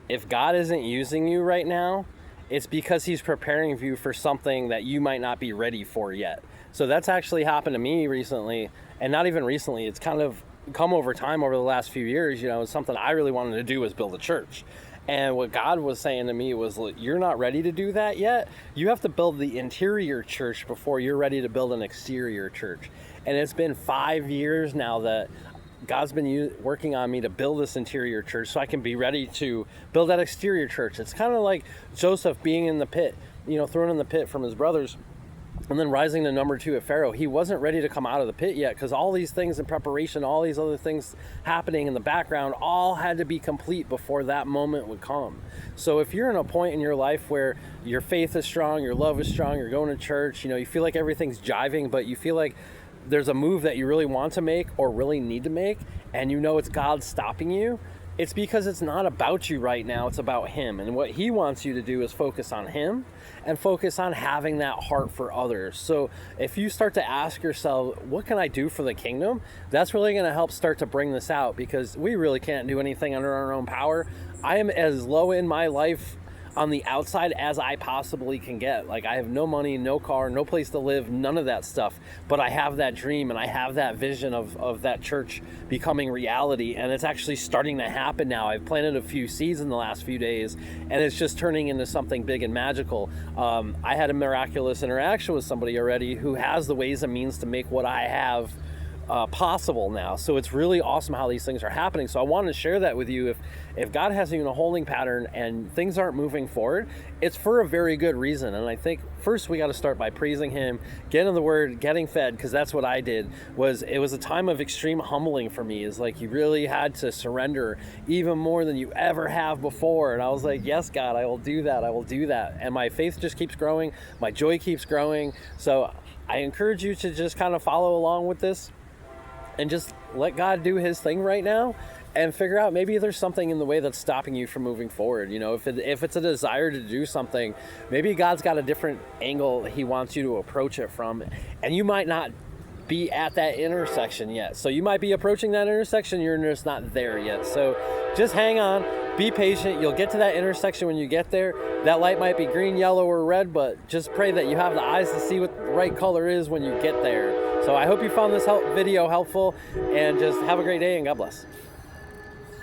if God isn't using you right now, it's because he's preparing you for something that you might not be ready for yet. So that's actually happened to me recently, and not even recently, it's kind of come over time over the last few years. You know, something I really wanted to do was build a church. And what God was saying to me was, look, you're not ready to do that yet. You have to build the interior church before you're ready to build an exterior church. And it's been 5 years now that God's been working on me to build this interior church so I can be ready to build that exterior church. It's kind of like Joseph being in the pit, you know, thrown in the pit from his brothers, and then rising to number 2 at Pharaoh. He wasn't ready to come out of the pit yet, because all these things in preparation, all these other things happening in the background, all had to be complete before that moment would come. So if you're in a point in your life where your faith is strong, your love is strong, you're going to church, you know, you feel like everything's jiving, but you feel like there's a move that you really want to make or really need to make, and you know it's God stopping you, it's because it's not about you right now, it's about him. And what he wants you to do is focus on him and focus on having that heart for others. So if you start to ask yourself, what can I do for the kingdom? That's really going to help start to bring this out, because we really can't do anything under our own power. I am as low in my life on the outside as I possibly can get. Like, I have no money, no car, no place to live, none of that stuff. But I have that dream and I have that vision of that church becoming reality. And it's actually starting to happen now. I've planted a few seeds in the last few days, and it's just turning into something big and magical. I had a miraculous interaction with somebody already who has the ways and means to make what I have possible now. So it's really awesome how these things are happening. So I wanted to share that with you. If God has you in a holding pattern and things aren't moving forward, it's for a very good reason. And I think first we got to start by praising him, getting in the word, getting fed, because that's what I did. It was a time of extreme humbling for me. Is like, you really had to surrender even more than you ever have before. And I was like, yes, God, I will do that. I will do that. And my faith just keeps growing. My joy keeps growing. So I encourage you to just kind of follow along with this and just let God do his thing right now, and figure out maybe there's something in the way that's stopping you from moving forward. You know, if it's a desire to do something, maybe God's got a different angle he wants you to approach it from, and you might not be at that intersection yet. So you might be approaching that intersection, you're just not there yet. So just hang on, be patient. You'll get to that intersection when you get there. That light might be green, yellow, or red, but just pray that you have the eyes to see what the right color is when you get there. So I hope you found this video helpful, and just have a great day, and God bless.